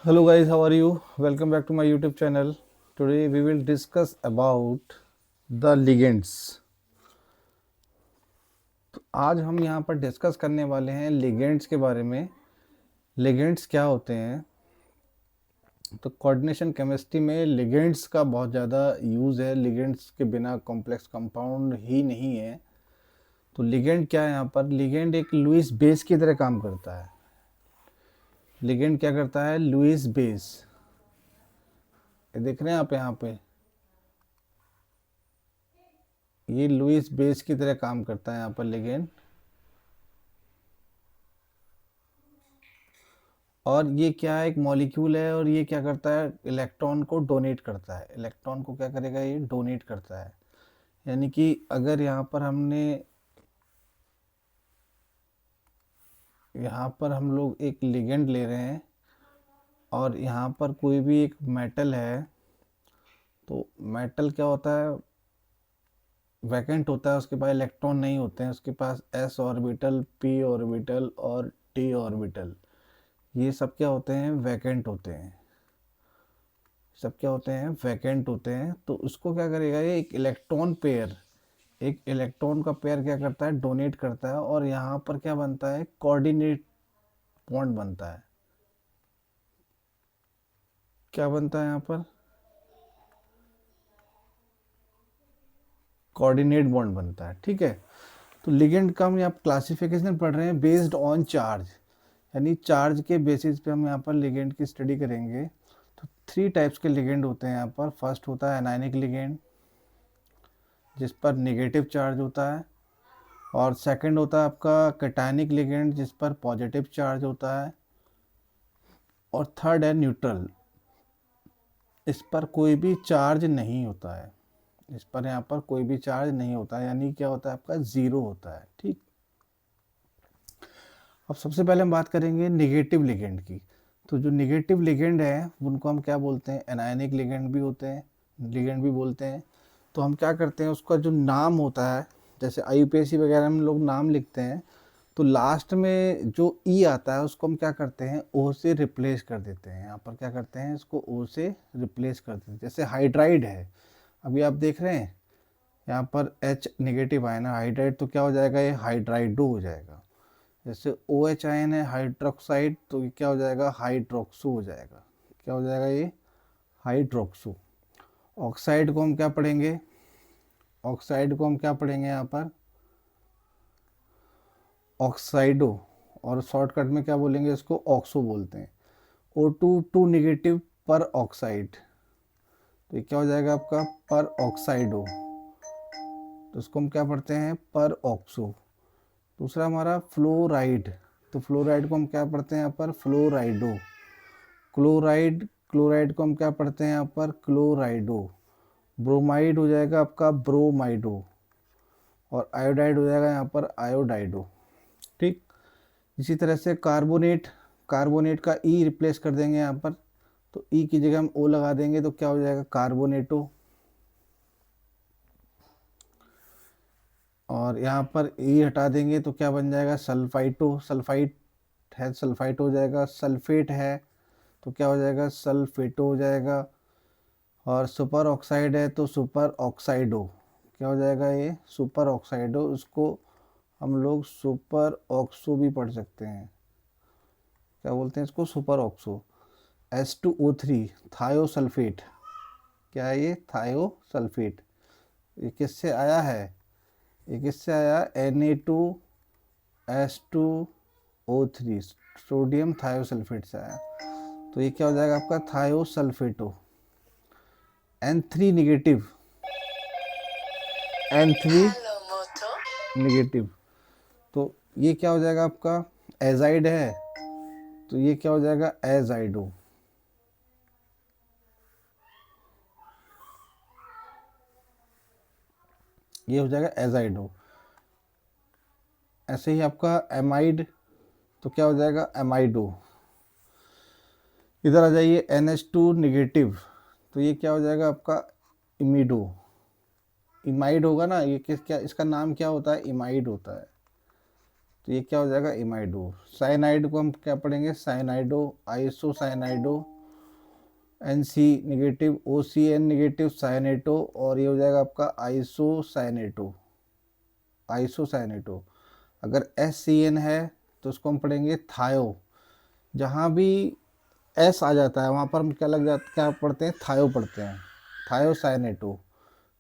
Hello guys, how are you? Welcome back to my YouTube channel. Today we will discuss about the ligands. तो आज हम यहाँ पर discuss करने वाले हैं लिगेंड्स के बारे में। लिगेंड्स क्या होते हैं? तो कोऑर्डिनेशन केमिस्ट्री में लिगेंड्स का बहुत ज़्यादा यूज़ है। लिगेंड्स के बिना कॉम्प्लेक्स कंपाउंड ही नहीं है। तो लिगेंड क्या है यहाँ पर? लिगेंड एक लुईस बेस की तरह काम करता है। लिगेंड क्या करता है? Lewis base. ये देख रहे हैं आप यहाँ पे, ये लुईस बेस की तरह काम करता है यहाँ पर लिगेंड। और ये क्या है? एक मॉलिक्यूल है और ये क्या करता है? इलेक्ट्रॉन को डोनेट करता है। इलेक्ट्रॉन को क्या करेगा? ये डोनेट करता है। यानी कि अगर यहाँ पर हम लोग एक लिगेंड ले रहे हैं और यहाँ पर कोई भी एक मेटल है, तो मेटल क्या होता है? वैकेंट होता है, उसके पास इलेक्ट्रॉन नहीं होते हैं, उसके पास एस ऑर्बिटल, पी ऑर्बिटल और टी ऑर्बिटल, ये सब क्या होते हैं? वैकेंट होते हैं। सब क्या होते हैं? वैकेंट होते हैं। तो उसको क्या करेगा? ये एक इलेक्ट्रॉन पेयर, एक इलेक्ट्रॉन का पेयर क्या करता है? डोनेट करता है। और यहाँ पर क्या बनता है? कोऑर्डिनेट बॉन्ड बनता है। क्या बनता है यहाँ पर? कोऑर्डिनेट बॉन्ड बनता है। ठीक है। तो लिगेंड का हम यहाँ क्लासिफिकेशन पढ़ रहे हैं बेस्ड ऑन चार्ज, यानी चार्ज के बेसिस पे हम यहाँ पर लिगेंड की स्टडी करेंगे। तो 3 टाइप्स के लिगेंड होते हैं यहाँ पर। फर्स्ट होता है एनायनिक लिगेंड, जिस पर नेगेटिव चार्ज होता है। और सेकंड होता है आपका कैटायनिक लिगेंड, जिस पर पॉजिटिव चार्ज होता है। और थर्ड है न्यूट्रल, इस पर कोई भी चार्ज नहीं होता है। इस पर यहाँ पर कोई भी चार्ज नहीं होता है, यानी क्या होता है? आपका ज़ीरो होता है। ठीक। अब सबसे पहले हम बात करेंगे नेगेटिव लिगेंड की। तो जो नेगेटिव लिगेंड है उनको हम क्या बोलते हैं? एनायनिक लिगेंड भी होते हैं, लिगेंड भी बोलते हैं। तो हम क्या करते हैं? उसका जो नाम होता है, जैसे आईयूपीएसी वगैरह में लोग नाम लिखते हैं, तो लास्ट में जो ई आता है उसको हम क्या करते हैं? ओ से रिप्लेस कर देते हैं। यहाँ पर क्या करते हैं? इसको ओ से रिप्लेस कर देते हैं। जैसे हाइड्राइड है, अभी आप देख रहे हैं यहाँ पर एच नेगेटिव आया ना, हाइड्राइड, तो क्या हो जाएगा? ये हाइड्राइडो हो जाएगा। जैसे ओ एच आयन है हाइड्रोक्साइड, तो ये क्या हो जाएगा? हाइड्रोक्सो हो जाएगा। क्या हो जाएगा? ये हाइड्रोक्सो। ऑक्साइड को हम क्या पढ़ेंगे? ऑक्साइड को हम क्या पढ़ेंगे यहाँ पर? ऑक्साइडो। और शॉर्टकट में क्या बोलेंगे? इसको ऑक्सो बोलते हैं। ओ टू टू निगेटिव पर ऑक्साइड, तो ये क्या हो जाएगा आपका? पर ऑक्साइडो। तो इसको हम क्या पढ़ते हैं? पर ऑक्सो। दूसरा हमारा फ्लोराइड, तो फ्लोराइड को हम क्या पढ़ते हैं यहाँ पर? फ्लोराइडो। क्लोराइड, क्लोराइड को हम क्या पढ़ते हैं यहाँ पर? क्लोराइडो। ब्रोमाइड हो जाएगा आपका ब्रोमाइडो। और आयोडाइड हो जाएगा यहाँ पर आयोडाइडो। ठीक। इसी तरह से कार्बोनेट, कार्बोनेट का ई रिप्लेस कर देंगे यहाँ पर, तो ई की जगह हम ओ लगा देंगे, तो क्या हो जाएगा? कार्बोनेटो। और यहाँ पर ई हटा देंगे तो क्या बन जाएगा? सल्फाइटो। सल्फाइट है, सल्फाइट हो जाएगा। सल्फेट है तो क्या हो जाएगा? सल्फेटो हो जाएगा। और सुपर ऑक्साइड है तो सुपर ऑक्साइडो। क्या हो जाएगा? ये सुपर ऑक्साइडो। उसको हम लोग सुपर ऑक्सो भी पढ़ सकते हैं। क्या बोलते हैं इसको? Super oxo. H2O3 thiosulphate. क्या है ये? थायोसल्फेट। ये किससे आया है? ये किससे आया? Na2H2O3, सोडियम थायोसल्फेट से आया। तो ये क्या हो जाएगा आपका? थायोसल्फेटो। N3 निगेटिव, N3 निगेटिव, तो ये क्या हो जाएगा आपका? एजाइड है, तो ये क्या हो जाएगा? एजाइडो। ये हो जाएगा एजाइडो। ऐसे ही आपका एमाइड, तो क्या हो जाएगा? एमाइडो। इधर आ जाइए, NH2 निगेटिव, तो ये क्या हो जाएगा आपका? इमिडो। इमाइड होगा ना, ये किस क्या इसका नाम क्या होता है? इमाइड होता है। तो ये क्या हो जाएगा, इमाइडो। साइनाइड को हम क्या पढ़ेंगे, साइनाइडो, आइसोसाइनाइडो, NC नेगेटिव, OCN नेगेटिव, साइनेटो, और ये हो जाएगा आपका आइसोसाइनेटो, आइसोसाइनेटो। अगर SCN है तो उसको हम पढ़ेंगे थायो। जहाँ भी S आ जाता है वहाँ पर हम क्या लग जाता, क्या पढ़ते हैं, थायो पढ़ते हैं, थायोसाइनेटो।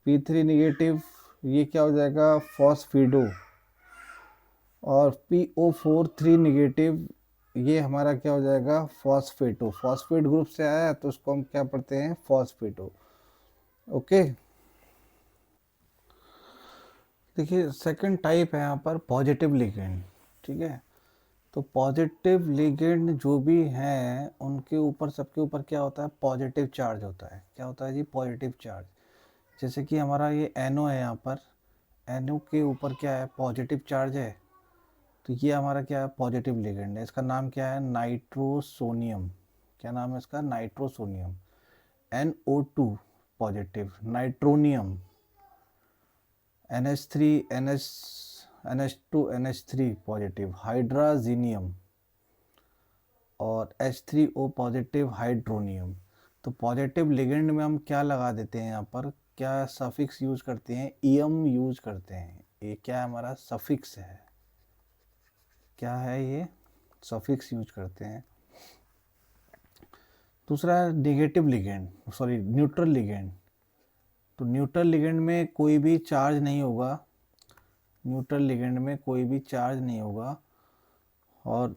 P3 निगेटिव, ये क्या हो जाएगा, फॉस्फिडो। और PO4 3 निगेटिव, ये हमारा क्या हो जाएगा, फॉस्फेटो। फॉस्फेट ग्रुप से आया है तो उसको हम क्या पढ़ते हैं, फॉस्फेटो। ओके। देखिए सेकंड टाइप है यहाँ पर पॉजिटिव लिगेंड। ठीक है, तो पॉजिटिव लिगेंड जो भी हैं उनके ऊपर, सबके ऊपर क्या होता है, पॉजिटिव चार्ज होता है। क्या होता है जी, पॉजिटिव चार्ज। जैसे कि हमारा ये NO है, यहाँ पर NO के ऊपर क्या है, पॉजिटिव चार्ज है। तो ये हमारा क्या है, पॉजिटिव लिगेंड है। इसका नाम क्या है, नाइट्रोसोनियम। क्या नाम है इसका, nitrosonium. NO2 positive, nitronium, NH3 NH2 NH3 positive, hydrazinium, और H3O पॉजिटिव, हाइड्रोनियम। तो पॉजिटिव लिगेंड में हम क्या लगा देते हैं, यहाँ पर क्या सफिक्स यूज करते हैं, EM यूज करते हैं। ये क्या हमारा सफिक्स है, क्या है ये, सफिक्स यूज करते हैं। दूसरा negative ligand, sorry neutral ligand. तो न्यूट्रल लिगेंड में कोई भी चार्ज नहीं होगा, न्यूट्रल लिगेंड में कोई भी चार्ज नहीं होगा। और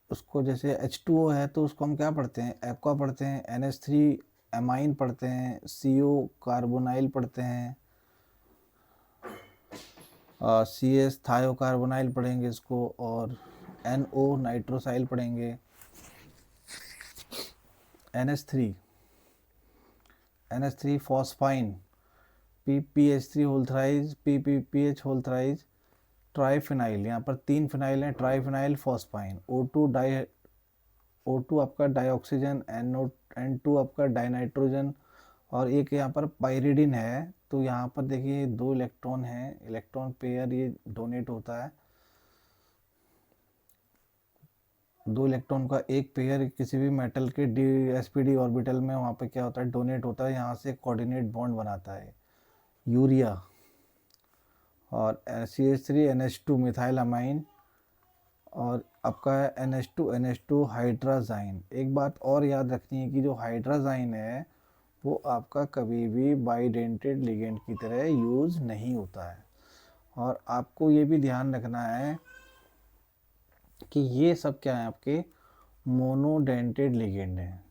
उसको जैसे H2O है तो उसको हम क्या पढ़ते हैं, एक्वा पढ़ते हैं, NH3 एमाइन पढ़ते हैं, CO कार्बोनाइल पढ़ते हैं, CS थायो कार्बोनाइल पढ़ेंगे इसको, और NO नाइट्रोसाइल पढ़ेंगे, NH3 phosphine, PPH3 whole thrice, PPPH whole thrice, triphenyl. यहाँ पर 3 फिनाइल हैं, ट्राइफिनाइल फॉस्फाइन। O2 आपका डाइऑक्सीजन, N2 आपका डाइनाइट्रोजन, और एक यहाँ पर पायरिडिन है। तो यहाँ पर देखिए 2 इलेक्ट्रॉन हैं, इलेक्ट्रॉन पेयर ये डोनेट होता है। 2 इलेक्ट्रॉन का एक पेयर किसी भी मेटल के sp2 ऑर्बिटल में वहाँ पे क्या होता है, डोनेट होता है, यहाँ से कोऑर्डिनेट बॉन्ड बनाता है यूरिया। और CH3 NH2 मिथाइल अमाइन, और आपका है NH2 हाइड्राजाइन। एक बात और याद रखनी है कि जो हाइड्राजाइन है वो आपका कभी भी बाइडेंटेड लिगेंड की तरह यूज़ नहीं होता है। और आपको ये भी ध्यान रखना है कि ये सब क्या है, आपके मोनोडेंटेड लिगेंड है,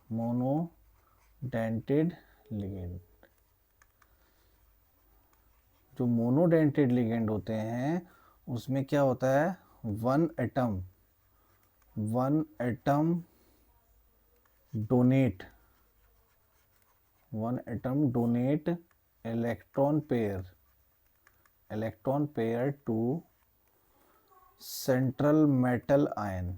मोनोडेंटेड लिगेंड। जो मोनोडेंटेड लिगेंड होते हैं उसमें क्या होता है, one atom donate electron pair to central metal ion.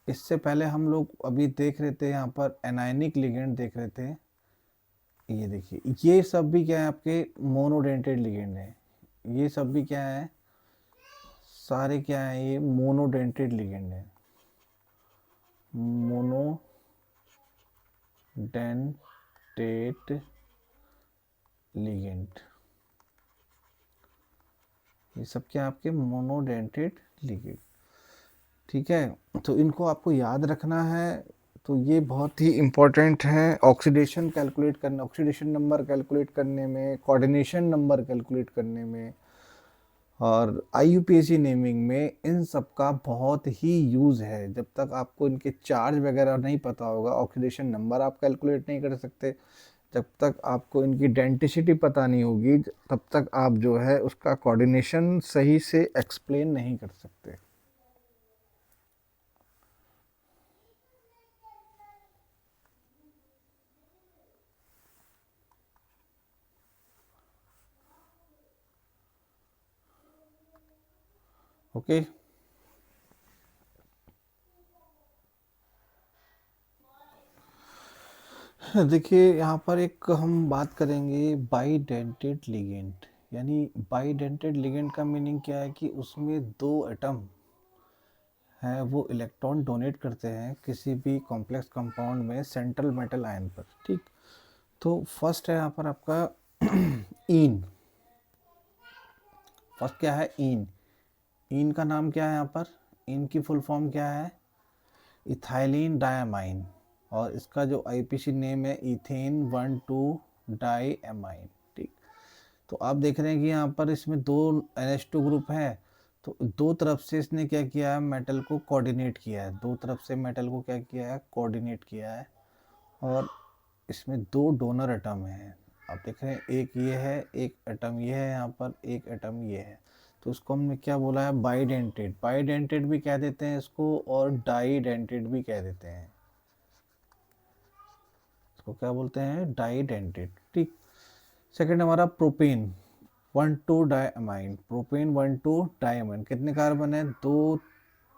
इससे पहले हम लोग अभी देख रहे थे, यहाँ पर एनायनिक लिगेंड देख रहे थे। ये देखिए ये सब भी क्या है, आपके मोनोडेंटेड लिगेंड है। ये सब भी क्या है, सारे क्या है, ये मोनोडेंटेड लिगेंड है, मोनोडेंटेड लिगेंड। ये सब क्या आपके मोनोडेंटेड लिगेंड। ठीक है, तो इनको आपको याद रखना है। तो ये बहुत ही इम्पोर्टेंट है ऑक्सीडेशन कैलकुलेट करने, ऑक्सीडेशन नंबर कैलकुलेट करने में, कोऑर्डिनेशन नंबर कैलकुलेट करने में, और IUPAC नेमिंग में इन सब का बहुत ही यूज़ है। जब तक आपको इनके चार्ज वगैरह नहीं पता होगा, ऑक्सीडेशन नंबर आप कैलकुलेट नहीं कर सकते। जब तक आपको इनकी डेंटिसिटी पता नहीं होगी तब तक आप जो है उसका कोऑर्डिनेशन सही से एक्सप्लेन नहीं कर सकते। ओके। देखिए यहाँ पर एक हम बात करेंगे बाइडेंटेड लिगेंड। यानी बाइडेंटेड लिगेंड का मीनिंग क्या है कि उसमें दो एटम हैं वो इलेक्ट्रॉन डोनेट करते हैं किसी भी कॉम्प्लेक्स कंपाउंड में सेंट्रल मेटल आयन पर। ठीक, तो फर्स्ट है यहाँ पर आपका ईन। फर्स्ट क्या है? ईन। ईन का नाम क्या है यहाँ पर? ईन की फुल फॉर्म क्या है? इथाइलिन डायमाइन, और इसका जो आईपीसी नेम है इथेन 1,2 डाईएमाइन। ठीक, तो आप देख रहे हैं कि यहाँ पर इसमें दो NH2 ग्रुप है, तो दो तरफ से इसने क्या किया है? मेटल को कोऑर्डिनेट किया है। दो तरफ से मेटल को क्या किया है? कोऑर्डिनेट किया है। और इसमें दो डोनर एटम हैं। आप देख रहे हैं, एक ये है, एक एटम ये है, यहाँ पर एक एटम ये है। तो इसको हमने क्या बोला है? बाइडेंटेड। बाइडेंटेड भी कह देते हैं इसको, और डाइडेंटेड भी कह देते हैं। इसको क्या बोलते हैं? डाइडेंटेड। ठीक, सेकंड हमारा प्रोपेन 1,2 डायमाइन। प्रोपेन 1,2 डायमाइन कितने कार्बन है? दो,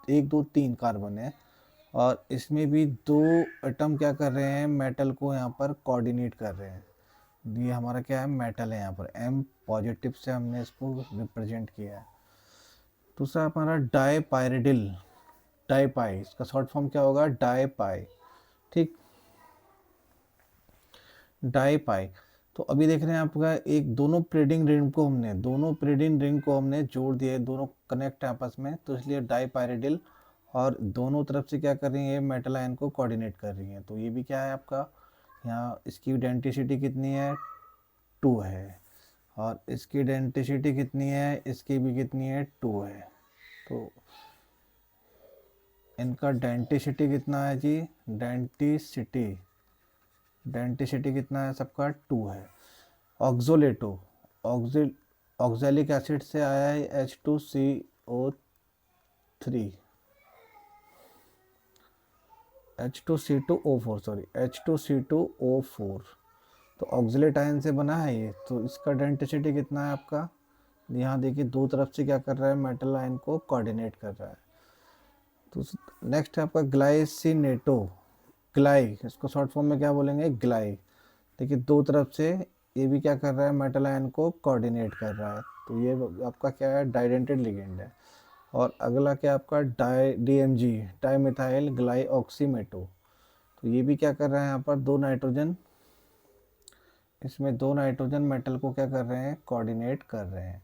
1 2 3 कार्बन है। और इसमें भी दो एटम क्या कर रहे हैं? मेटल को यहाँ पर कोऑर्डिनेट कर रहे हैं। ये हमारा क्या है? मेटल है। यहाँ पर M पॉजिटिव से हमने इसको रिप्रेजेंट किया है। दूसरा हमारा डाईपाइरिडिल। डाईपाई, इसका शॉर्ट फॉर्म क्या होगा? डाईपाई। ठीक, डाईपाई। तो अभी देख रहे हैं आपका एक दोनों प्रीडिंग रिंग को हमने जोड़ दिया, दोनों कनेक्ट है आपस में, तो इसलिए डाईपाइरिडिल। और दोनों तरफ से क्या कर रही है? मेटल आयन को कोऑर्डिनेट कर रही है। तो ये भी क्या है आपका? यहाँ इसकी डेंसिटी कितनी है? 2 है। और इसकी डेंसिटी कितनी है? इसकी भी कितनी है? 2 है। तो इनका डेंसिटी कितना है जी? डेंसिटी कितना है सबका? 2 है। ऑक्सोलेटो, ऑक्जेलिक एसिड से आया है H2CO4। तो ऑक्जेलेट आयन से बना है ये। तो इसका डेंसिटी कितना है आपका? यहाँ देखिए, दो तरफ से क्या कर रहा है? मेटल आयन को कोऑर्डिनेट कर रहा है। तो नेक्स्ट है आपका ग्लाइसिनेटो। ग्लाई, इसको शॉर्ट फॉर्म में क्या बोलेंगे? ग्लाई। देखिए, दो तरफ से ये भी क्या कर रहा है? मेटल आयन को कोऑर्डिनेट कर रहा है। तो ये आपका क्या है? डाइडेंटेड लिगेंड है। और अगला क्या आपका? DMG, dimethyl glyoximato. तो ये भी क्या कर रहा है? यहाँ पर दो नाइट्रोजन मेटल को क्या कर रहे हैं? कोऑर्डिनेट कर रहे हैं।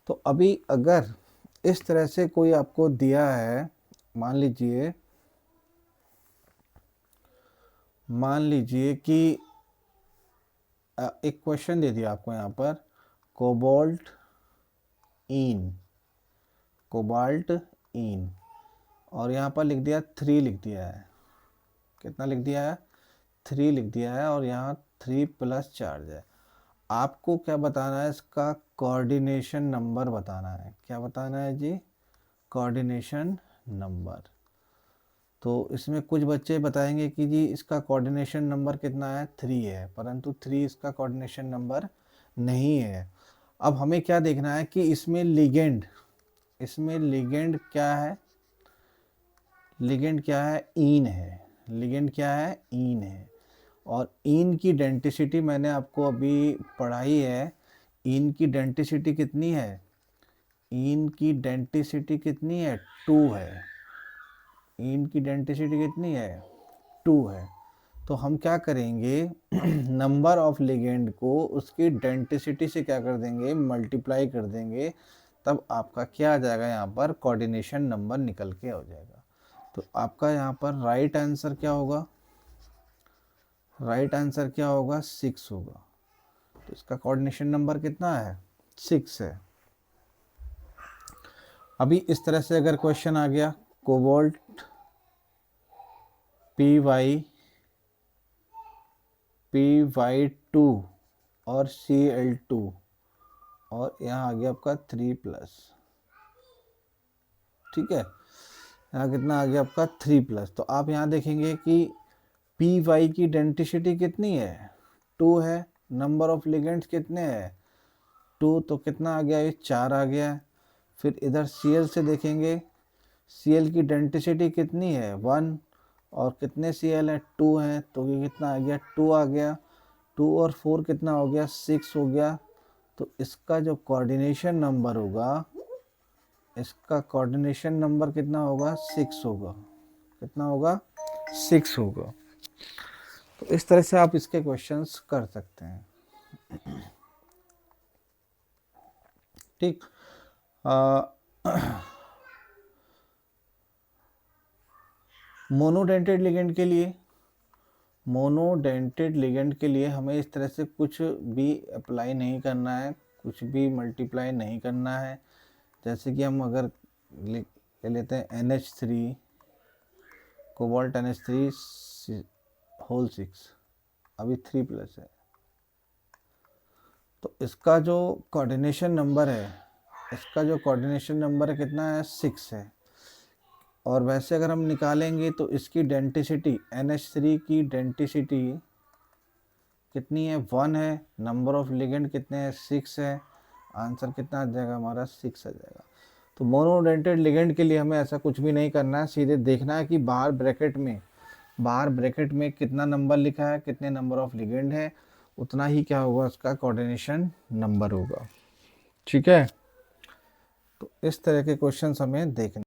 तो अभी अगर इस तरह से कोई आपको दिया है, मान लीजिए कि एक क्वेश्चन दे दिया आपको यहाँ पर, कोबाल्ट इन, और यहाँ पर लिख दिया 3 लिख दिया है। कितना लिख दिया है? 3 लिख दिया है, और यहाँ 3 प्लस चार्ज है। आपको क्या बताना है? इसका कोऑर्डिनेशन नंबर बताना है। क्या बताना है जी? Coordination number. तो इसमें कुछ बच्चे बताएंगे कि जी इसका कोऑर्डिनेशन नंबर कितना है? 3 है, परंतु 3 इसका कोऑर्डिनेशन नंबर नहीं है। अब हमें क्या देखना है कि इसमें लिगेंड क्या है? लिगेंड क्या है? ईन है। लिगेंड क्या है? ईन है। और ईन की डेंसिटी मैंने आपको अभी पढ़ाई है। ईन की डेंसिटी कितनी है? ईन की डेंसिटी कितनी है? 2 है। ईन की डेंसिटी कितनी है? 2 है। तो हम क्या करेंगे? नंबर ऑफ लिगेंड को उसकी डेंसिटी से क्या कर देंगे? मल्टीप्लाई कर देंगे। तब आपका क्या आ जाएगा? यहाँ पर कोऑर्डिनेशन नंबर निकल के आ जाएगा। तो आपका यहाँ पर राइट आंसर क्या होगा? 6 होगा। तो इसका कोऑर्डिनेशन नंबर कितना है? 6 है। अभी इस तरह से अगर क्वेश्चन आ गया, कोबाल्ट Py2 और Cl2, और यहाँ आ गया आपका 3+। ठीक है, यहाँ कितना आ गया आपका? 3+। तो आप यहाँ देखेंगे कि Py की डेंसिटी कितनी है? 2 है। नंबर ऑफ लिगेंड्स कितने हैं? 2। तो कितना आ गया? ये 4 आ गया। फिर इधर Cl से देखेंगे, Cl की डेंसिटी कितनी है? 1। और कितने Cl है? 2 हैं। तो ये कितना आ गया? 2 आ गया। 2 और 4 कितना हो गया? 6 हो गया। तो इसका जो कोऑर्डिनेशन नंबर होगा, इसका कोऑर्डिनेशन नंबर कितना होगा, 6 होगा। कितना होगा, 6 होगा। तो इस तरह से आप इसके क्वेश्चंस कर सकते हैं। ठीक। मोनोडेंटेड लिगेंड के लिए, मोनोडेंटेड लिगेंड के लिए हमें इस तरह से कुछ भी अप्लाई नहीं करना है, कुछ भी मल्टीप्लाई नहीं करना है। जैसे कि हम अगर ले लेते हैं NH3 कोबाल्ट NH3 होल 6, अभी 3+ है, तो इसका जो कोऑर्डिनेशन नंबर है, इसका जो कोऑर्डिनेशन नंबर है कितना है, 6 है। और वैसे अगर हम निकालेंगे तो इसकी डेंटिसिटी, NH3 की डेंटिसिटी कितनी है, 1 है। नंबर ऑफ लिगेंड कितने हैं, 6 है। आंसर कितना आ जाएगा हमारा, 6 आ जाएगा। तो मोनोडेंटेड लिगेंड के लिए हमें ऐसा कुछ भी नहीं करना है, सीधे देखना है कि बाहर ब्रैकेट में कितना नंबर लिखा है, कितने नंबर ऑफ लिगेंड है, उतना ही क्या होगा, उसका कोऑर्डिनेशन नंबर होगा। ठीक है, तो इस तरह के क्वेश्चंस हमें देखने